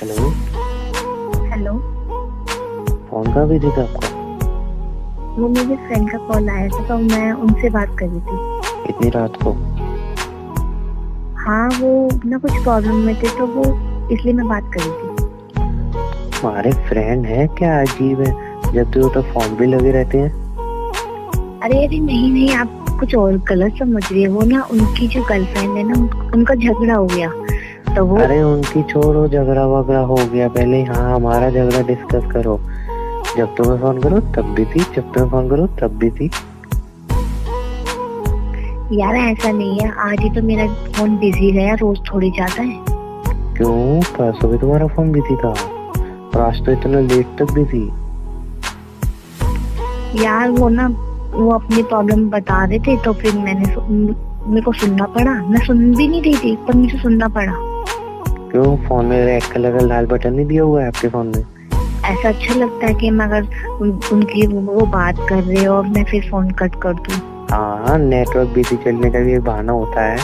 Hello. Hello. Phone कहाँ busy था आपका? वो मेरे फ्रेंड का कॉल आया था तो मैं उनसे बात कर रही थी। इतनी रात को? हाँ, वो ना कुछ प्रॉब्लम में थे तो वो इसलिए मैं बात कर रही थी। हमारे फ्रेंड है क्या? अजीब है, जब देखो तो फोन भी लगे रहते हैं। अरे अरे नहीं नहीं, आप कुछ और गलत समझ रही है। वो ना उनकी जो गर्लफ्रेंड है ना, उनका झगड़ा हो गया तो वो। अरे उनकी छोड़ो, झगड़ा वगड़ा हो गया पहले। हाँ, हमारा झगड़ा डिस्कस करो। जब तुम्हें फोन करो तब भी थी, जब तुम्हें फोन करो तब भी थी। यार ऐसा नहीं है, आज ही तो मेरा फोन बिजी गया, रोज थोड़ी जाता है। क्यों? परसों भी तुम्हारा फोन बिजी था और आज तो इतना लेट तक बिजी। यार वो अपनी प्रॉब्लम बता रहे थे तो फिर मेरे को सुनना पड़ा। मैं सुन भी नहीं रही थी पर मुझे सुनना पड़ा। क्यों? फोन में रेड कलर का लाल बटन नहीं दिया हुआ है आपके फोन में? ऐसा अच्छा लगता है कि मैं अगर उनकी वो बात कर रहे हो और मैं फिर फोन कट कर दूं? हाँ, नेटवर्क बिजी चलने का भी एक बहाना होता है।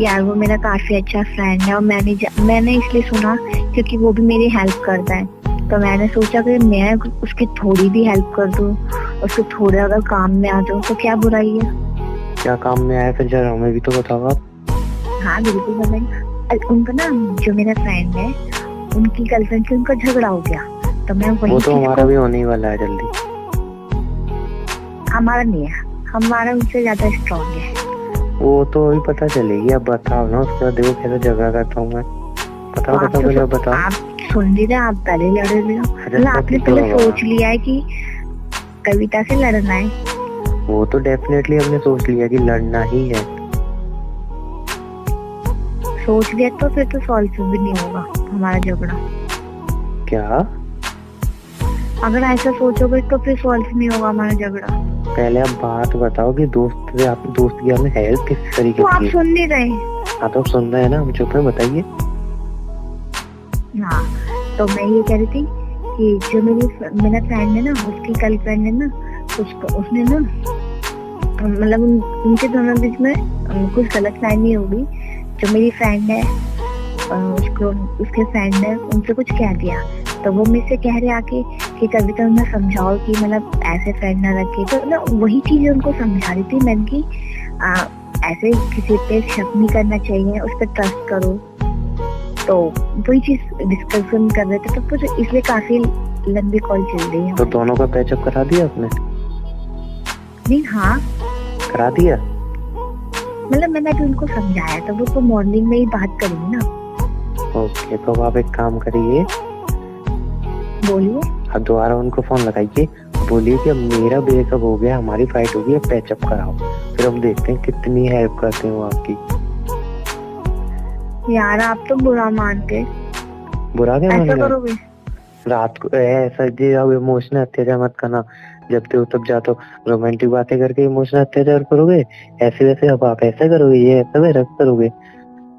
यार वो मेरा काफी अच्छा फ्रेंड है और मैंने इसलिए सुना क्योंकि वो भी मेरी हेल्प करता है। तो मैंने सोचा कि मैं उसकी थोड़ी भी हेल्प कर दूं, उसको थोड़ा अगर काम में आ जाऊं तो क्या बुराई है। क्या काम में आया फिर? जरा हमें भी तो बताओ आप। हाँ बिल्कुल बताइए। उनका ना, जो मेरा फ्रेंड है, उनकी गर्लफ्रेंड से उनका झगड़ा हो गया तो मैं वही वो तो चीज हमारा को। भी होने ही वाला है जल्दी। हमारा नहीं है, हमारा उनसे ज्यादा स्ट्रांग है। वो तो अभी पता चलेगी। अब बताओ ना, उसके बाद देखो कैसे झगड़ा करता हूँ मैं। बताओ तो बताओ, पहले बताओ। आप सुन लीजिए, आप पहले लड़ रहे हो। अरे मतलब सच आपने तो पहले बाबा। सोच लिया है कि कविता से लड़ना है। वो तो डेफिनेटली हमने सोच लिया कि लड़ना ही है। सोच लिया तो फिर तो सॉल्व भी नहीं होगा हमारा झगड़ा। क्या? अगर ऐसा सोचोगे तो फिर सॉल्व नहीं होगा हमारा झगड़ा। पहले आप बात बताओ कि दोस्त से, आप दोस्त की हमें हेल्प किस तरीके तो आप की? सुन नहीं रहे। हाँ तो सुन रहे हैं ना, हम चुप है, बताइए। हाँ, तो मैं ये कह रही थी कि जो मेरा फ्रेंड है ना, उसकी गर्लफ्रेंड है ना, उसने ना, मतलब उनके दोनों बीच में कुछ गलत फहमी हो गई। जो मेरी फ्रेंड है, उसको उसके फ्रेंड ने उनसे कुछ कह दिया तो वो मुझसे कह रहे आके कि कविता उन्हें समझाओ कि मतलब ऐसे फ्रेंड ना रखे। तो ना वही चीजें उनको समझा रही थी मैंने कि ऐसे किसी पे शक नहीं करना चाहिए, उस पर ट्रस्ट करो। तो वही चीज डिस्कशन कर रहे थे तो फिर इसलिए काफी लंबी कॉल चल रही है। तो दोनों का पैचअप करा दिया आपने? नहीं, हाँ, करा दिया? मतलब मैंने अभी उनको समझाया तो वो तो मॉर्निंग में ही बात करेंगे ना। ओके, तो आप एक काम करिए, बोलिए। आप दोबारा उनको फोन लगाइए, बोलिए कि अब मेरा ब्रेकअप हो गया, हमारी फाइट हो गई, अब पैचअप कराओ। फिर हम देखते हैं कितनी हेल्प करते हैं वो आपकी। यार आप तो बुरा मानते। बुरा क्या मान ऐसा गया? करोगे? रात को ऐसा जी, अब इमोशनल अत्याचार मत करना। जब देखो तब जा तो रोमांटिक बातें करके इमोशनल अत्याचार करोगे। ऐसे वैसे अब आप ऐसा करोगे, ये ऐसा वैसा करोगे।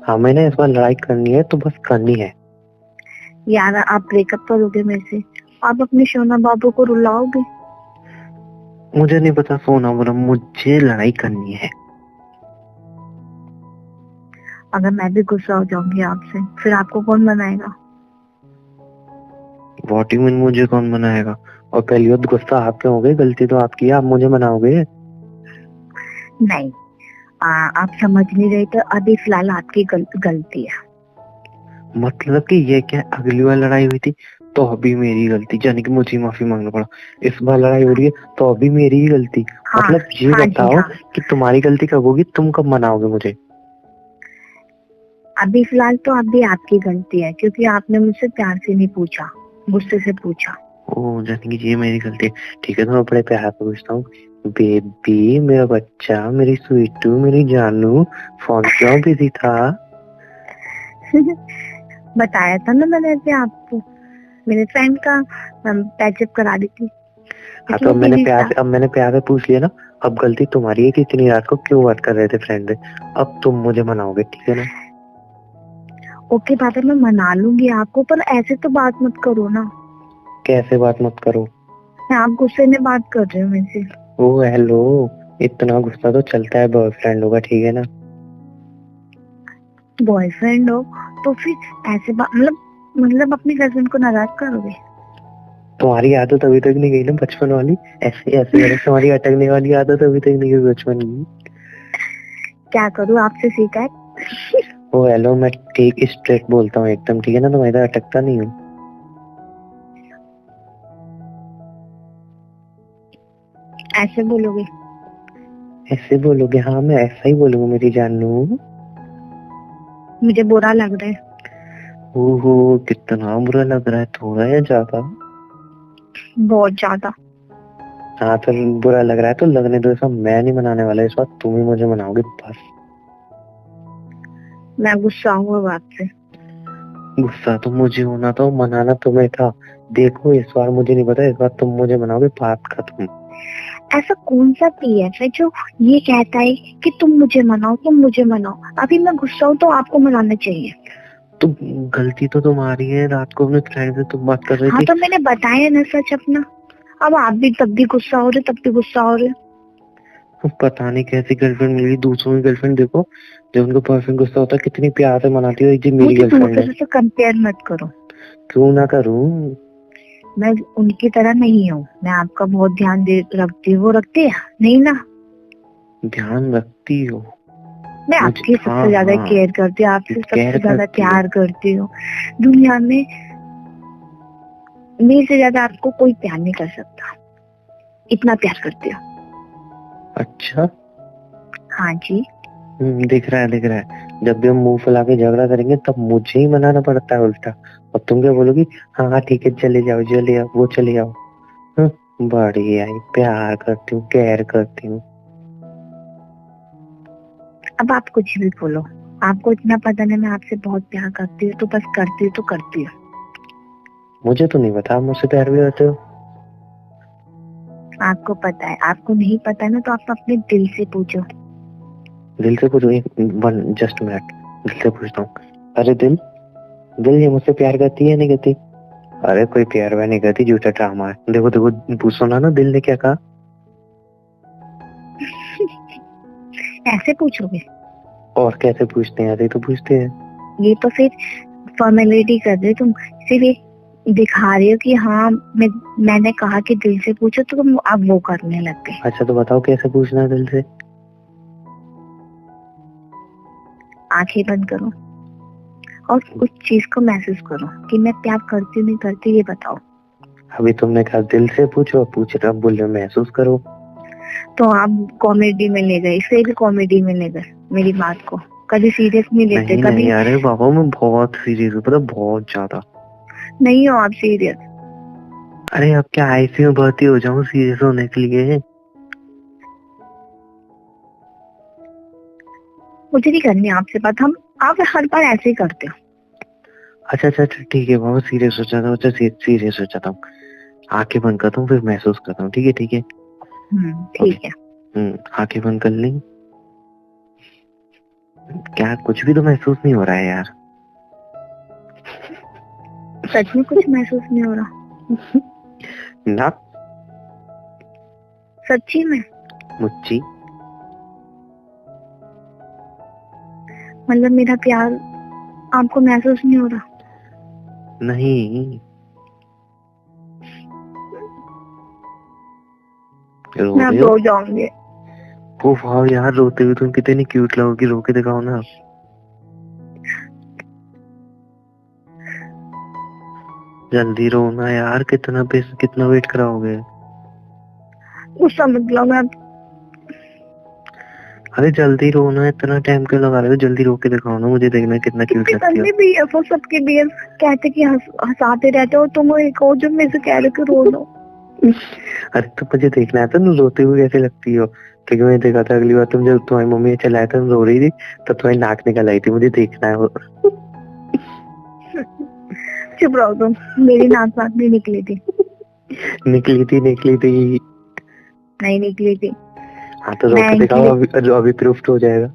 हमें ना इस बार लड़ाई करनी है तो बस करनी है। यार आप ब्रेकअप करोगे मेरे से? आप अपने सोना बाबू को रुलाओगे? मुझे नहीं पता सोना बोला, मुझे लड़ाई करनी है। अगर मैं भी गुस्सा हो जाऊंगी आपसे फिर आपको कौन मनाएगा? व्हाट यू मीन मुझे कौन मनाएगा? और पहली बात, गुस्सा आप क्यों हो गए? गलती तो आपकी है, आप मुझे मनाओगे? नहीं, आप समझ नहीं रहे तो अभी फिलहाल आपकी गलती है। मतलब कि ये क्या, अगली बार लड़ाई हुई थी तो अभी मेरी गलती, यानी कि मुझे माफी मांगना पड़ा। इस बार लड़ाई हो रही है तो अभी मेरी ही गलती। हाँ, मतलब ये हाँ जी, बताओ हाँ। कि तुम्हारी गलती कब होगी, तुम कब मनाओगे मुझे? अभी फिलहाल तो अभी आपकी गलती है क्योंकि आपने मुझसे प्यार से नहीं पूछा, गुस्से से पूछा। ओ, यानी कि ये मेरी गलती है। ठीक है, तो मैं बड़े प्यार से पूछता हूँ, बेबी, मेरा बच्चा, मेरी स्वीटू, मेरी जानू, फोन क्यों बिजी था? बताया था ना मैंने अभी आपको, मेरे फ्रेंड का पैचअप करा दी थी हाँ तो इसलिए बिजी था। अब मैंने प्यार से पूछ लिया ना। अब गलती तुम्हारी है कि इतनी रात को क्यों बात कर रहे थे फ्रेंड से। अब तुम मुझे मनाओगे, ठीक है ना? ओके पापा, मैं मना लूंगी आपको पर ऐसे तो बात मत करो ना। कैसे बात मत करो? आप गुस्से में बात कर रहे हो मेरे से। ओ हेलो, इतना गुस्सा तो चलता है बॉयफ्रेंड होगा, ठीक है ना? बॉयफ्रेंड हो तो फिर ऐसे बात, मतलब मतलब अपनी गर्लफ्रेंड को नाराज करोगे? तुम्हारी आदत अभी तक नहीं गई ना बचपन वाली, ऐसे ऐसे वाली तुम्हारी अटकने वाली आदत अभी तक नहीं गई बचपन की। क्या करूँ, आपसे सीखा है। ओ हेलो, मैं ठीक स्ट्रेट बोलता हूँ एकदम, ठीक है ना, तुम्हारी तरह अटकता नहीं हूँ। ऐसे बोलोगे? ऐसे बोलोगे? हाँ मैं ऐसा ही बोलूंगा मेरी जानू। मुझे बुरा लग रहा है। ओहो, कितना बुरा लग रहा है, थोड़ा या ज्यादा? बहुत ज्यादा। हाँ तो बुरा लग रहा है तो लगने दो, ऐसा मैं नहीं मनाने वाला इस बार, तुम ही मुझे मनाओगे बस। मैं गुस्सा हूँ अब आपसे। गुस्सा तो मुझे होना था, मनाना तुम्हें था। देखो इस बार मुझे नहीं पता, इस बार तुम मुझे मनाओगे, बात खत्म। ऐसा कौन सा पीएफ है जो ये कहता है कि तुम मुझे मनाओ, तुम मुझे मनाओ? अभी मैं गुस्सा हूँ तो आपको मनाना चाहिए। तो गलती तो तुम्हारी है, रात को अपने फ्रेंड से तुम बात कर रही हाँ थी। तो मैंने बताया ना सच अपना। अब आप भी तब भी गुस्सा हो रहे, तब भी गुस्सा हो रहे। पता नहीं कैसी गर्लफ्रेंड मिली, दूसरों की गर्लफ्रेंड देखो, जब उनको परफेक्ट गुस्सा होता है कितनी प्यार से मनाती हो, जी मेरी मुझे गर्लफ्रेंड है। दूसरे से कंपेयर मत करो। क्यों ना करूं? मैं उनकी तरह नहीं हूँ, मैं आपका बहुत ध्यान दे रखती हूँ, वो रखती है नहीं ना? ध्यान रखती हो? मैं मुझे आपकी सबसे ज्यादा केयर करती हूँ, आपसे केयर सबसे ज्यादा करती हो। प्यार करती हूँ। दुनिया में मेरे से ज्यादा आपको कोई प्यार नहीं कर सकता, इतना प्यार करती हूँ। अच्छा, हाँ जी। दिख रहा है दिख रहा है, जब भी हम मुंह फुला के झगड़ा करेंगे तब मुझे ही मनाना पड़ता है उल्टा, और तुम क्या बोलोगी? हाँ हाँ ठीक है चले जाओ, चले आओ, वो चले आओ। बढ़िया ही, प्यार करती हूँ, केयर करती हूँ। अब आप कुछ भी बोलो, आपको इतना पता नहीं मैं आपसे बहुत प्यार करती हूँ, तो बस करती हूँ तो करती हूँ। मुझे तो नहीं पता आप मुझसे प्यार भी करते हो। आपको पता है, आपको नहीं पता ना तो आप अपने दिल से पूछो। दिल से पूछो? जस्ट मिनट, दिल से पूछता हूँ। अरे दिल, दिल ये मुझसे प्यार करती है नहीं करती? अरे कोई प्यार वह नहीं करती, झूठा ड्रामा है। देखो देखो, पूछो ना दिल ने क्या कहा। ऐसे पूछोगे? और कैसे पूछते हैं, ऐसे तो पूछते हैं। ये तो फिर फॉर्मेलिटी कर रहे तुम, सिर्फ ये दिखा रहे हो कि हाँ मैंने कहा कि दिल से पूछो, तो तुम अब वो करने लग गए। अच्छा तो बताओ कैसे पूछना है दिल से? आंखें बंद करो और उस चीज को महसूस करो कि मैं प्यार करती नहीं करती, ये बताओ। अभी तुमने कहा दिल से पूछो, पूछ रहा, बोल रहे महसूस करो। तो आप कॉमेडी में ले गए, इसे भी कॉमेडी में ले गए मेरी बात को, कभी सीरियस नहीं लेते। नहीं कभी नहीं, अरे बाबा मैं बहुत सीरियस हूँ, पता, बहुत ज्यादा। नहीं हो आप सीरियस? अरे अब क्या आईसीयू में भर्ती हो जाऊं सीरियस होने के लिए? मुझे नहीं करनी आपसे बात, हम आप हर बार ऐसे ही करते हो। अच्छा अच्छा अच्छा ठीक है बाबा, सीरियस हो जाता हूँ, अच्छा सीरियस हो जाता हूँ, आंखें बंद करता हूँ फिर महसूस करता हूँ, ठीक है ठीक है। ठीक है। आंखें बंद कर ली। क्या कुछ भी तो महसूस नहीं हो रहा है यार? सच में कुछ महसूस नहीं हो रहा? ना सच्ची में? मुच्ची, मतलब मेरा प्यार आपको महसूस नहीं हो रहा? नहीं। मैं अब रो जाऊंगी। ओ वाह यार, रोते हुए तुम कितनी क्यूट लगोगी, रो के दिखाओ ना। जल्दी रो ना यार, कितना वेट कराओगे? गुस्सा मत लो। मैं अरे जल्दी रो ना, इतना टाइम क्यों लगा रहे हो, जल्दी रो के दिखाओ ना, मुझे देखना कितना क्यूट लगती हो। बीएफ हो, सबके बीएफ कहते कि हंसाते रहते हो, तुम एक हो जो मेरे से कह रहे हो कि रो लो। अरे तो मुझे देखना है, तुम रोते हुए कैसे लगती हो, क्योंकि मैंने देखा था अगली बार तुम जब तुम्हारी मम्मी ने चलाया था, तुम रो रही थी, तब तुम्हारी नाक निकल आई थी, मुझे देखना है वो। चुप रहो तुम, मेरी नाक नहीं निकली थी। निकली थी नहीं निकली थी। हाँ तो रो के दिखाओ, अभी प्रूफ हो जाएगा।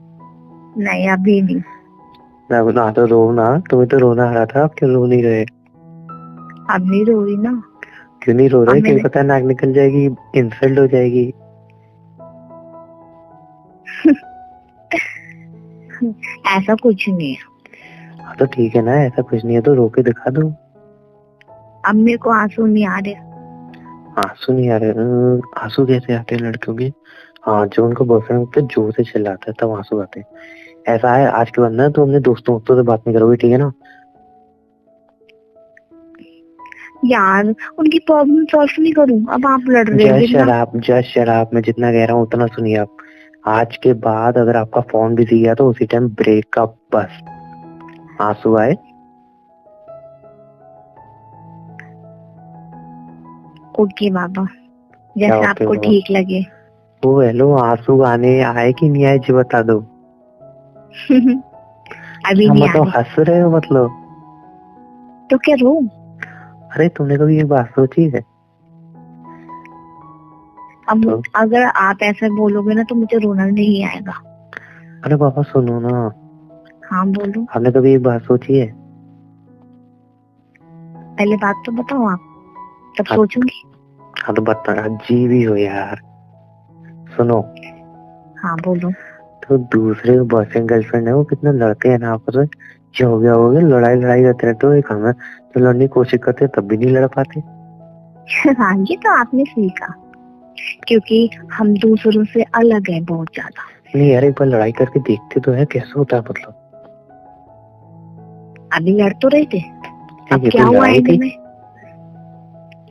नहीं अभी नहीं। ना तो रो ना, तुम्हें तो रोना आ रहा था, अब क्यों रो नहीं रहे? अब नहीं रो रही ना। क्यों नहीं रो रहे? क्यों? पता है नाक निकल जाएगी, इंसल्ट हो जाएगी। ऐसा कुछ नहीं है। हाँ तो ठीक है ना, ऐसा कुछ नहीं है तो रो के दिखा दो। अब मेरे को आंसू नहीं आ रहे। आंसू नहीं आ रहे? आंसू कैसे आते हैं लड़कियों के? हाँ, जो उनको बॉयफ्रेंड होता है जोर से चिल्लाता है तब आंसू आते हैं। ऐसा है आज के बाद ना तो अपने दोस्तों से बात नहीं करोगे, ठीक है ना? यार उनकी प्रॉब्लम सॉल्व नहीं करूँ, अब आप लड़ रहे हो बिना। जस्ट शराब, मैं जितना कह रहा हूँ उतना सुनिए आप। आज के बाद अगर आपका फोन बिजी गया तो उसी टाइम ब्रेकअप, बस। आंसू आए? ओके बाबा, जैसे ओके आपको बाबा? ठीक लगे। ओ हेलो, आंसू आने आए कि नहीं आए जी बता दो। अभी क्या नहीं आ मतलब रहे हंस रहे हो मतलब? तो क्या रो? अरे तुमने कभी ये बात सोची है? अब तो अगर आप ऐसे बोलोगे ना तो मुझे रोना नहीं आएगा। अरे पापा सुनो ना, हाँ बोलो। आपने कभी एक बात सोची है? पहले बात तो बताओ आप, तब हाँ, सोचूंगी। हाँ तो बता, जी भी हो यार। सुनो, हाँ बोलो। तो दूसरे बॉयफ्रेंड गर्लफ्रेंड है वो कितना लड़ते हैं ना आपस में। जो हो गया लड़ाई लड़ाई करते रहते हो। एक हमें तो लड़ने की कोशिश करते हैं तब भी नहीं लड़ पाते। हाँ ये तो आपने सही कहा, क्योंकि हम दूसरों से अलग है बहुत ज्यादा। नहीं यार, एक बार लड़ाई करके देखते तो है कैसे होता है मतलब। अभी लड़ तो रहे थे, अब ये क्या कोई हुआ लड़ाई एंड थी? में?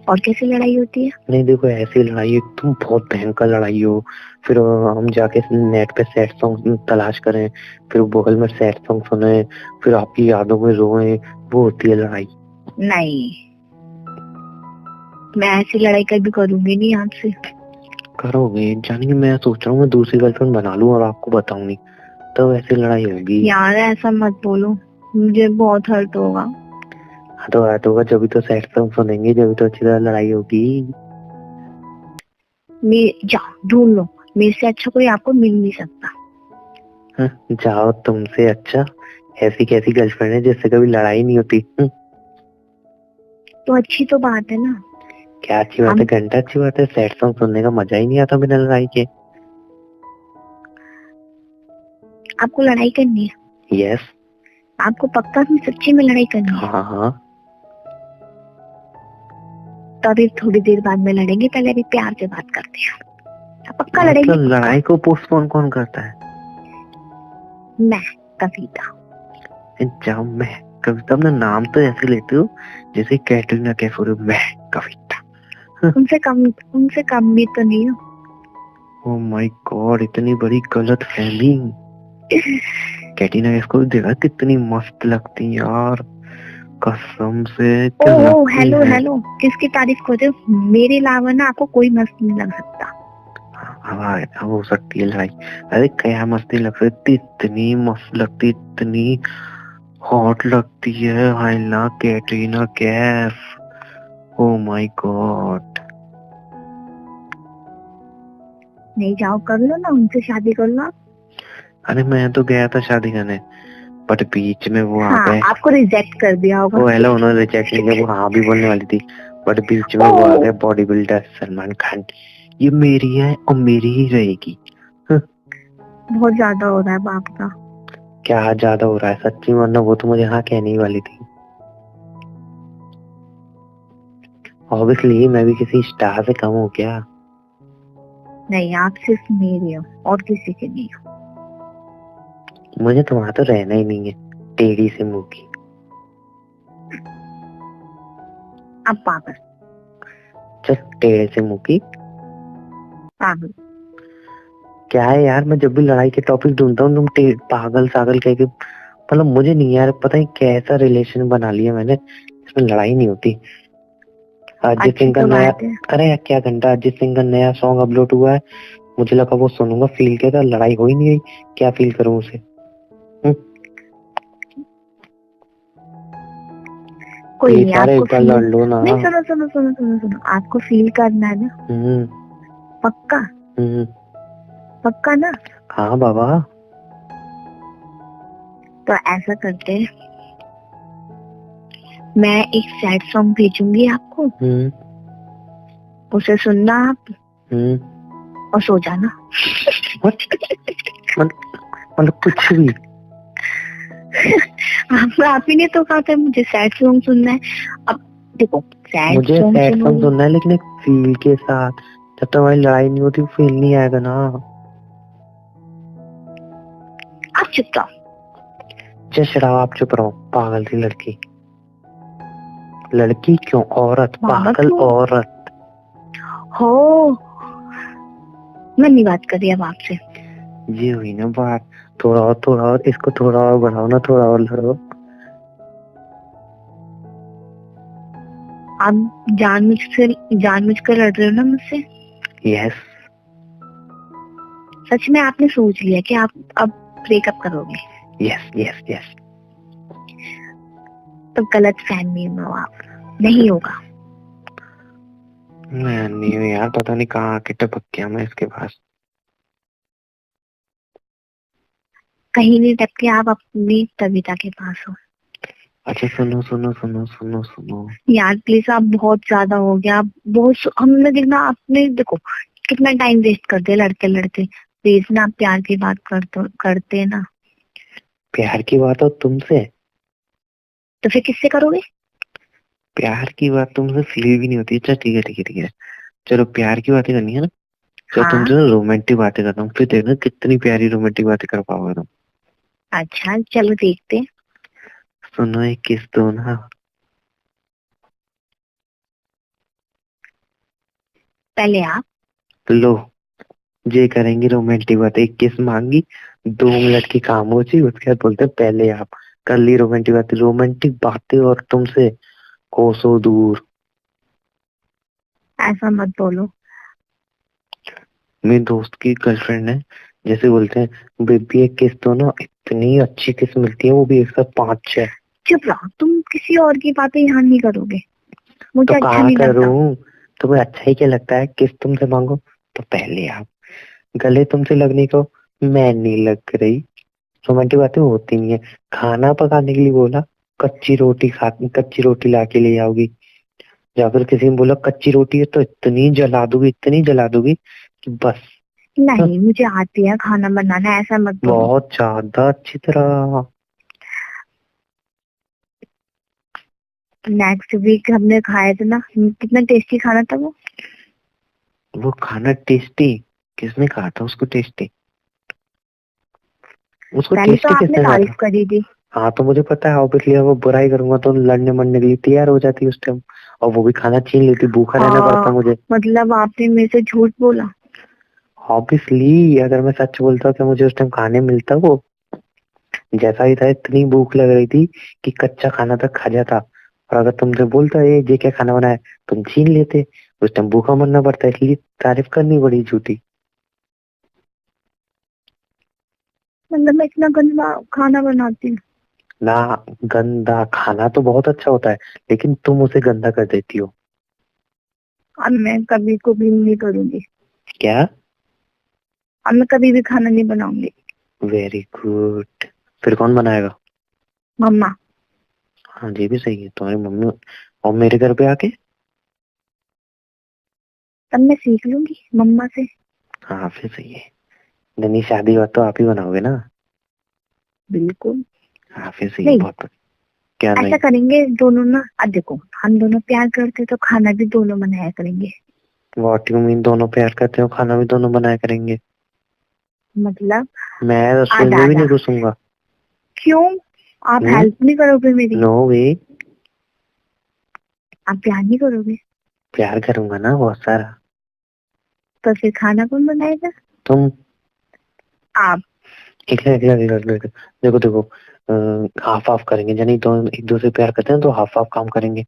और कैसे लड़ाई होती है? नहीं देखो, ऐसी लड़ाई एकदम बहुत भयंकर लड़ाई हो, फिर हम जाके नेट पे सैड सॉन्ग तलाश करें, फिर बगल में सैड सॉन्ग सुने, फिर आपकी यादों में रोए, वो होती है लड़ाई। नहीं, मैं ऐसी लड़ाई कभी करूंगी नहीं आपसे। करोगे जानी, मैं सोच रहा हूँ मैं दूसरी गर्लफ्रेंड बना लूं और आपको बताऊं नहीं, तब ऐसी लड़ाई होगी। यार ऐसा मत बोलो, मुझे बहुत हर्ट होगा। हाँ तो हर्ट होगा जब भी तो सैड सॉन्ग सुनेंगे, जब भी तो अच्छी तरह लड़ाई होगी। जाओ ढूंढ लो, मेरे से अच्छा कोई आपको मिल नहीं सकता। जाओ, तुमसे अच्छा ऐसी कैसी गर्लफ्रेंड है जिससे कभी लड़ाई नहीं होती? तो अच्छी तो बात है ना। क्या अच्छी बात है? घंटा अच्छी बात है, सैड सॉन्ग सुनने का मजा ही नहीं आता बिना लड़ाई के। आपको लड़ाई करनी है? यस। आपको पक्का में सच्ची में लड़ाई करनी है? हाँ हाँ। तो अभी थोड़ी देर बाद में लड़ेंगे, पहले अभी प्यार से बात करते हैं। पक्का लड़ेंगे? मतलब लड़ाई को पोस्टपोन कौन करता है? मैं कविता। जब मैं कविता, अपना नाम तो ऐसे लेते हो जैसे कैटरीना कैफ हो रही हो, मैं कविता। उनसे कम भी तो नहीं हो। ओह माय गॉड, इतनी बड़ी गलत फहमी। कैटरीना कैफ को भी देखा कितनी मस्त लगती यार, कसम से क्या लगती हेलो है। हेलो, किसकी तारीफ कर रहे हो? मेरे अलावा ना आपको कोई मस्त नहीं लग सकता। हाँ हो सकती है लड़ाई। अरे क्या मस्ती लग सकती, इतनी मस्त लगती, इतनी हॉट लगती है हाइला Katrina Kaif. Oh my God. नहीं जाओ कर लो ना, उनसे शादी कर लो। अरे मैं तो गया था शादी करने, बट बीच में वो आ गए। आपको रिजेक्ट कर दिया होगा। वो हेलो, उन्होंने रिजेक्ट नहीं किया, वो हाँ भी बोलने वाली थी, बट बीच में वो आ गए बॉडी बिल्डर सलमान खान। ये मेरी है और मेरी ही रहेगी। बहुत ज्यादा हो रहा है बाप का। क्या ज्यादा हो रहा है सच्ची, वरना वो तो मुझे हाँ कहने ही वाली थी। ऑब्वियसली मैं भी किसी स्टार से कम हूँ क्या? नहीं, आप सिर्फ मेरे हो और किसी के नहीं हो। मुझे तुम्हारा तो रहना ही नहीं है, टेढ़ी से मुंह की। अब पागल। चल टेढ़े से मुंह की। पागल क्या है यार, मैं जब भी लड़ाई के टॉपिक ढूंढता हूँ तुम पागल सागल कह के, मतलब मुझे नहीं यार पता ही कैसा रिलेशन बना लिया मैंने, इसमें लड़ाई नहीं होती। अरिजीत सिंह का नया, अरे यार क्या घंटा, अरिजीत सिंह का नया सॉन्ग अपलोड हुआ है, मुझे लगा वो सुनूंगा, फील किया था, लड़ाई हो ही नहीं रही, क्या फील करूं उसे? कोई नहीं, आपको एक बार लड़ लो ना। नहीं, सुनो सुनो सुनो सुनो सुनो, आपको फील करना है ना? पक्का? पक्का ना? हाँ बाबा। तो ऐसा करते हैं, मैं एक सैड सॉन्ग भेजूंगी आपको, उसे सुनना आप और सो जाना। मतलब कुछ भी? आप ही ने तो कहा था मुझे सैड सॉन्ग सुनना है। अब देखो, सैड मुझे सॉन्ग सैड सॉन्ग सुनूंगी। सुनना है, लेकिन एक फील के साथ। जब तक हमारी लड़ाई नहीं होती फील नहीं आएगा ना। आप चुप रहो। जय आप चुप रहो, पागल सी लड़की। लड़की क्यों, औरत, मामा पागल क्यों औरत। हो? मैं नहीं बात कर रही अब आपसे। ये हुई ना बात। थोड़ा और इसको थोड़ा और बढ़ाओ ना, थोड़ा और लड़ो। आप जानबूझ कर लड़ रहे हो ना मुझसे? यस। सच में आपने सोच लिया कि आप अब ब्रेकअप करोगे? Yes yes yes. तो गलत फहमी में हो आप, नहीं होगा। मैं नहीं हूँ यार, पता नहीं कहाँ आके टपक गया मैं इसके पास। कहीं नहीं टपके, आप अपनी कविता के पास हो। अच्छा सुनो सुनो सुनो सुनो सुनो। यार प्लीज, आप बहुत ज्यादा हो गया। आप बहुत, हमने देखना, आपने देखो कितना टाइम वेस्ट कर दिया लड़ते लड़ते। प्लीज ना, आप प्यार की बात करते ना। प्यार की बात हो तुमसे? तो फिर किससे करोगे? प्यार की बात तुमसे फील भी नहीं होती। अच्छा ठीक है ठीक है ठीक है। चलो प्यार की बातें करनी है ना। चलो हाँ। तुमसे ना रोमांटिक बातें करता हूँ, फिर देखना कितनी प्यारी रोमांटिक बातें कर पाओगे तुम। अच्छा चलो देखते हैं। सुनो एक किस दो ना। पहले आप। लो, ये करेंगे रोमांटिक बातें। एक किस मांगी, 2 मिनट की खामोशी, उसके बाद बोलते हैं पहले आप। कर ली रोमांटिक बातें। रोमांटिक बातें और तुमसे कोसों दूर। ऐसा मत बोलो। मेरी दोस्त की गर्लफ्रेंड है, जैसे बोलते हैं बेबी एक किस दो ना, इतनी अच्छी किस मिलती है, वो भी एक साथ 5-6। चुप रहो, तुम किसी और की बातें यहाँ नहीं करोगे, तो मुझे अच्छा कहाँ नहीं लगता। करूं? तुम्हें अच्छा ही क्या लगता है? किस तुमसे मांगो तो पहले आप। गले तुमसे लगने को मैं नहीं लग रही। रोमांटिक बातें होती नहीं है। खाना पकाने के लिए बोला, कच्ची रोटी ला के ले आओगी। या फिर किसी ने बोला कच्ची रोटी है तो इतनी जला दूंगी कि बस। हाँ, नहीं, मुझे आती है खाना बनाना, ऐसा मत बोलो। बहुत ज्यादा अच्छी तरह। नेक्स्ट वीक हमने खाया था ना, कितना टेस्टी खाना था वो। वो खाना टेस्टी? किसने कहा था उसको टेस्टी? उसको पहले तो टेस्टी आपने किसने कहा तारीफ था? करी थी। हाँ तो मुझे पता है, ऑब्वियसली वो बुराई करूंगा तो लड़ने मरने के लिए तैयार हो जाती है उस टाइम। और वो भी खाना छीन लेती, भूखा रहना पड़ता हाँ, मुझे। मतलब आपने मेरे से झूठ बोला। ऑब्वियसली अगर मैं सच बोलता तो मुझे उस टाइम खाने मिलता वो। जैसा ही था, इतनी भूख लग रही थी कि कच्चा खाना तक खा जाता। और अगर तुमसे बोलता ये क्या खाना बनाया, तुम छीन लेते। उस टाइम भूखा मरना पड़ता, इसलिए तारीफ करनी पड़ी झूठी। मतलब मैं इतना गंदा खाना बनाती हूँ? ना, गंदा खाना तो बहुत अच्छा होता है, लेकिन तुम उसे गंदा कर देती हो। अब मैं कभी को भी नहीं करूंगी। क्या? अब मैं कभी भी खाना नहीं बनाऊंगी। Very good. फिर कौन बनाएगा? मम्मा। हाँ ये भी सही है, तुम्हारी मम्मी। और मेरे घर पे आके? तब मैं सीख लूंगी मम्मा से। हाँ फिर सही है। नई शादी बात तो आप ही बनाओगे ना? बिल्कुल। हाँ फिर सही है, नहीं, बहुत। क्या ऐसा नहीं? करेंगे दोनों ना। अब देखो, हम दोनों प्यार करते तो खाना भी दोनों बनाया करेंगे। व्हाट यू मीन दोनों प्यार करते हो, खाना भी दोनों बनाया करेंगे? मतलब मैं रसोई आधा में भी आधा। नहीं घुसूंगा। क्यों? आप हम्म। हेल्प नहीं करोगे मेरी? नो वे। आप प्यार नहीं करोगे? प्यार करूंगा ना बहुत सारा। तो फिर खाना कौन बनाएगा? तुम। आप। एक देखो देखो, हाफ हाफ करेंगे, यानी तो एक दूसरे से प्यार करते हैं तो हाफ हाफ काम करेंगे।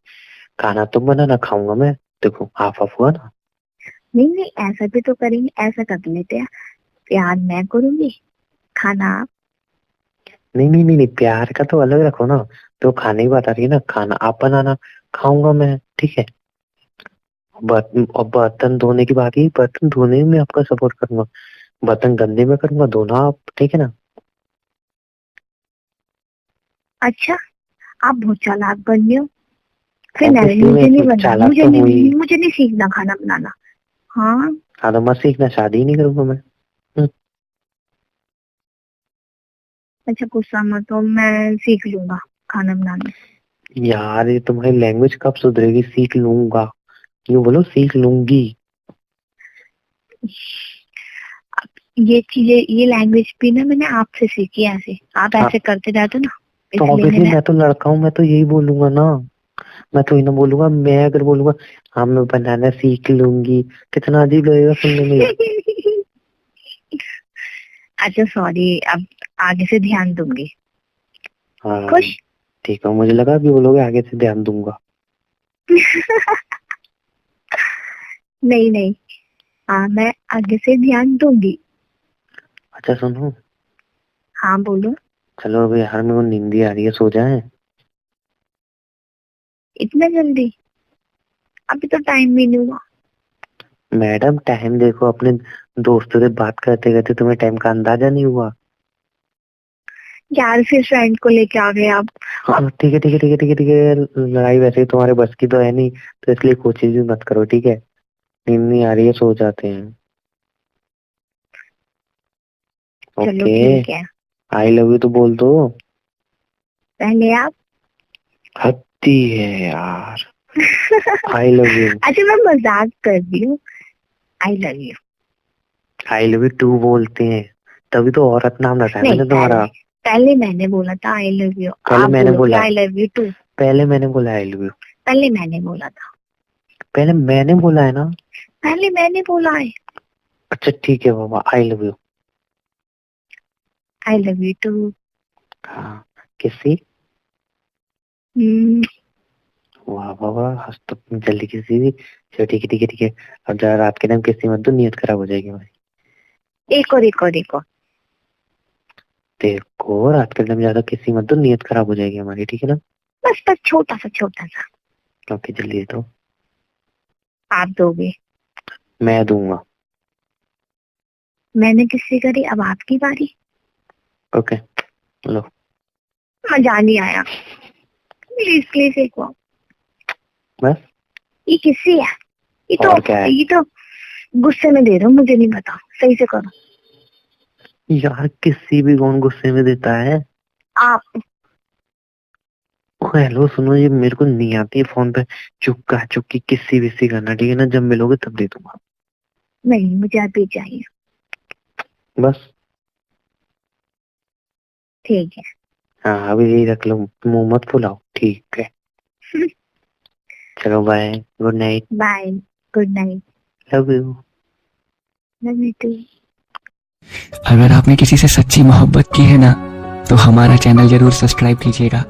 खाना तुम बनाना, खाऊंगा मैं। देखो हाफ हाफ हुआ ना। नहीं नहीं, ऐसा भी तो करेंगे, ऐसा कर लेते हैं। प्यार मैं करूंगी, खाना आप। नहीं नहीं नहीं नहीं, प्यार का तो अलग रखो ना। तो खाने की बात आ रही है ना, खाना आप बनाना, खाऊंगा मैं, ठीक है। बर्तन, और बर्तन धोने की बात ही, बर्तन धोने में आपका सपोर्ट करूंगा। बर्तन गंदे में करूंगा, धोना आप, ठीक है ना। अच्छा, आप बहुत चालाक बन गए हो। फिर नहीं, ऑब्वियसली मुझे नहीं मैं बनना, चालाक तो हूँ ही। मुझे नहीं सीखना खाना बनाना। हाँ। हाँ तो मत सीखना, शादी ही नहीं करूंगा मैं। अच्छा गुस्सा मत हो, मैं सीख लूंगा। खाना बनाने। यार ये तुम्हारी लैंग्वेज कब सुधरेगी? सीख लूंगा, यूं बोलो, सीख लूंगी। ये चीजें, ये लैंग्वेज भी ना मैंने आपसे सीखी है। ऐसे आप ऐसे करते जाते ना, तो इसलिए ऑब्वियसली मैंने मैं तो लड़का हूँ, मैं तो यही बोलूंगा ना। मैं तो ही ना बोलूंगा, मैं अगर बोलूंगा हाँ मैं बनाना सीख लूंगी, कितना अजीब लगेगा सुनने में। अच्छा सॉरी, अब आगे से ध्यान दूंगी। हाँ खुश? ठीक है, मुझे लगा कि बोलोगे आगे से ध्यान दूंगा। नहीं नहीं, हाँ मैं आगे से ध्यान दूंगी। अच्छा सुनो, हाँ बोलो। चलो अभी यार मेरे को नींद आ रही है, सो जाए। इतना जल्दी? अभी तो टाइम भी नहीं हुआ। मैडम टाइम देखो, अपने दोस्तों से बात करते करते तुम्हें टाइम का अंदाजा नहीं हुआ? यार फिर फ्रेंड को लेके आ गए आप। हाँ ठीक है ठीक है ठीक है ठीक है ठीक है, लड़ाई वैसे ही तुम्हारे बस की तो है नहीं, तो इसलिए कोशिश भी मत करो, ठीक है? नींद नहीं आ रही है, सो जाते हैं। चलो ओके, ठीक है, आई लव यू तो बोल दो। पहले आप। हत्ती है यार, आई लव यू। अच्छा मैं मजाक कर रही हूँ। I love you. I love you too बोलते हैं, तभी तो औरत नाम रखा है नहीं, मैंने तुम्हारा। पहले मैंने बोला था आई लव यू, पहले आप मैंने बोलोगे बोला है, आई लव यू टू। पहले मैंने बोला आई लव यू। पहले मैंने बोला था। पहले मैंने बोला है ना? पहले मैंने बोला है। अच्छा ठीक है बाबा, I love you. I love you too. हाँ किसी, वाह बाबा, हंस तो तुम जल्दी किसी भी। चलो ठीक है ठीक है ठीक है, अब जरा रात के टाइम किसी मत तो नीयत खराब हो जाएगी हमारी। एक और एक और एक और। देखो रात के टाइम ज्यादा किसी मत तो नीयत खराब हो जाएगी हमारी, ठीक है ना? बस बस छोटा सा छोटा सा। ओके जल्दी दो। आप दोगे? मैं दूंगा। मैंने किससे करी, अब आपकी बारी। ओके लो। मजा नहीं आया, प्लीज प्लीज एक और। बस? ये किससे है? और क्या है? ये तो गुस्से में दे रहे हो, मुझे नहीं पता, सही से करो। यार किसी भी कौन गुस्से में देता है? आप। हेलो सुनो, ये मेरे को नहीं आती है फोन पे चुपका चुपकी किसी विसी करना, ठीक है ना? जब मिलोगे तब दे दूंगा। नहीं, मुझे अभी चाहिए। बस? ठीक है। हाँ अभी यही रख लो, मुंह मत फुलाओ, ठीक है? चलो bye, good night. Bye, good night. Love you. Love you too. अगर आपने किसी से सच्ची मोहब्बत की है ना, तो हमारा चैनल जरूर सब्सक्राइब कीजिएगा